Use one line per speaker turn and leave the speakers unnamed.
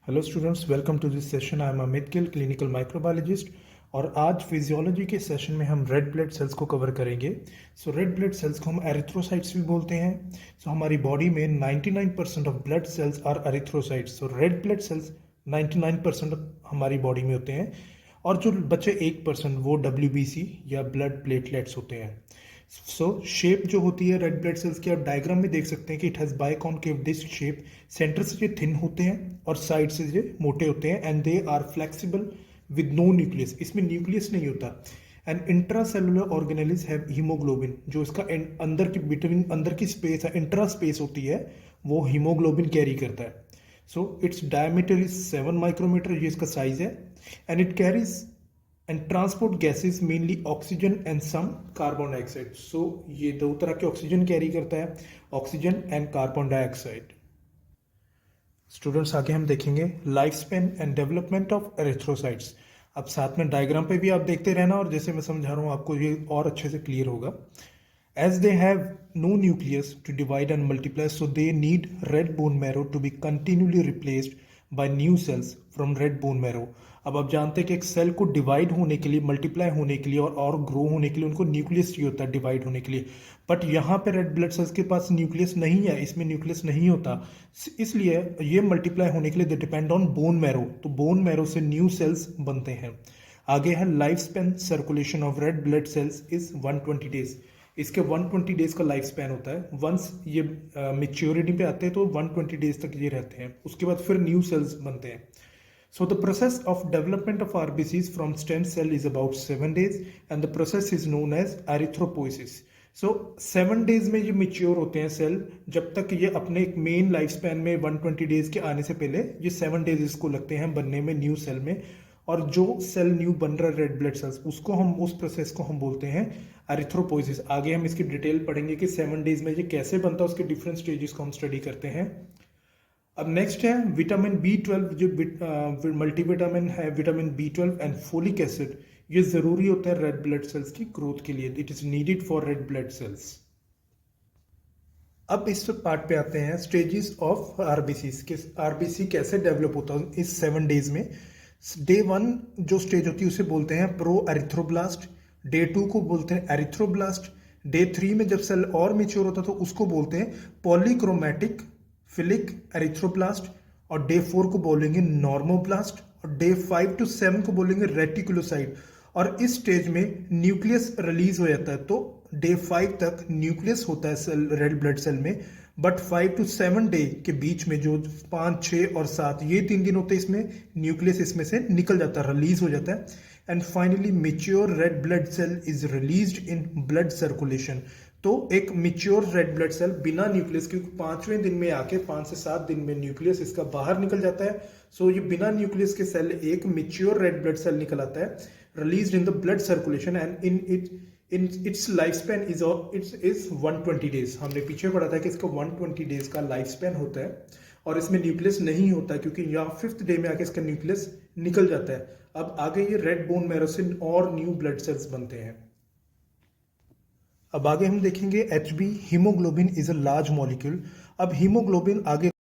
Hello students, welcome to this session. I am Amit Gill, clinical microbiologist. और आज physiology के session में हम रेड ब्लड सेल्स को कवर करेंगे। सो रेड ब्लड सेल्स को हम एरिथ्रोसाइट्स भी बोलते हैं। सो हमारी बॉडी में 99% of blood cells are erythrocytes. So red blood cells 99% हमारी बॉडी में होते हैं, और जो बचे 1% वो WBC या ब्लड प्लेटलेट्स होते हैं। सो शेप जो होती है रेड ब्लड सेल्स की, आप डायग्राम में देख सकते हैं कि it has biconcave disc shape. Centre से ये थिन होते हैं और साइड से ये मोटे होते हैं, and they are flexible with no nucleus. इसमें न्यूक्लियस नहीं होता। And intracellular organelles have haemoglobin, जो इसका अंदर की बिटवीन अंदर की स्पेस है, इंट्रा स्पेस होती है, वो हीमोग्लोबिन कैरी करता है। So it's diameter is 7 micrometre, ये इसका साइज है। And it carries and transport gases mainly oxygen and some carbon dioxide. So ये दो तरह के ऑक्सीजन कैरी करता है, oxygen and carbon dioxide. Students, आगे हम देखेंगे life span and development of erythrocytes. अब साथ में डायग्राम पे भी आप देखते रहना, और जैसे मैं समझा रहा हूँ आपको ये और अच्छे से क्लियर होगा। As they have no nucleus to divide and multiply, so they need red bone marrow to be continually replaced by new cells from red bone marrow. अब आप जानते हैं कि एक सेल को डिवाइड होने के लिए, मल्टीप्लाई होने के लिए और ग्रो होने के लिए उनको न्यूक्लियस चाहिए होता है डिवाइड होने के लिए। बट यहाँ पे रेड ब्लड सेल्स के पास न्यूक्लियस नहीं है, इसमें न्यूक्लियस नहीं होता। इसलिए ये मल्टीप्लाई होने के लिए they depend on bone marrow, तो बोन मैरो से न्यू सेल्स बनते हैं। आगे है life span circulation of red blood sales is 120 days. इसके 120 डेज का लाइफ स्पैन होता है। वंस ये मेच्योरिटी पे आते हैं तो 120 डेज तक ये रहते हैं, उसके बाद फिर न्यू सेल्स बनते हैं। So the process of development of RBCs from stem cell is about 7 days, and the process is known as erythropoiesis. So 7 days में ये मेच्योर होते हैं सेल। जब तक ये अपने एक मेन लाइफ स्पैन में 120 डेज के आने से पहले ये 7 डेज इसको लगते हैं बनने में न्यू सेल में। और जो सेल न्यू बन रहा है रेड ब्लड सेल्स, उसको हम उस प्रोसेस को हम बोलते हैं एरिथ्रोपोइसिस। आगे हम इसकी डिटेल पढ़ेंगे कि 7 डेज में ये कैसे बनता है, उसके डिफरेंट स्टेजेस को हम स्टडी करते हैं। अब नेक्स्ट है विटामिन B12, जो मल्टीविटामिन है, vitamin B12 and folic acid, ये जरूरी होता है रेड ब्लड सेल्स की ग्रोथ के लिए। It is needed for red blood sales. अब इस पार्ट पे आते हैं स्टेजेस ऑफ आरबीसी के। आरबीसी कैसे डेवलप होता है इस 7 डेज में। डे 1 जो स्टेज होती है उसे बोलते हैं प्रो एरिथ्रोब्लास्ट। डे 2 को बोलते हैं एरिथ्रोब्लास्ट। डे 3 में जब सेल और मेच्योर होता है तो उसको बोलते हैं पॉलीक्रोमैटिक फिलिक एरिथ्रोब्लास्ट। और डे 4 को बोलेंगे नॉर्मोब्लास्ट। और डे 5 to 7 को बोलेंगे रेटिकुलोसाइट। और इस स्टेज में न्यूक्लियस रिलीज हो जाता है। तो डे 5 तक न्यूक्लियस होता है सेल, रेड ब्लड सेल में। बट 5 to 7 डे के बीच में जो 5, 6 और 7 ये 3 दिन होते हैं, इसमें न्यूक्लियस इसमें से निकल जाता है, रिलीज हो जाता है। And finally mature red blood cell is released in blood circulation. तो एक मेच्योर रेड ब्लड सेल बिना न्यूक्लियस, क्योंकि 5वें दिन में आके 5 से 7 दिन में न्यूक्लियस इसका बाहर निकल जाता है। सो ये बिना न्यूक्लियस के सेल एक मेच्योर रेड ब्लड सेल निकल आता है, released in the blood circulation. And in its life span is 120 days. हमने पीछे पढ़ा था कि इसका 120 डेज का लाइफ स्पैन होता है, और इसमें न्यूक्लियस नहीं होता क्योंकि यहाँ 5th डे में आके इसका न्यूक्लियस निकल जाता है। अब आगे ये रेड बोन मैरो से और न्यू ब्लड सेल्स बनते हैं। अब आगे हम देखेंगे HB, haemoglobin is a large molecule. अब हीमोग्लोबिन आगे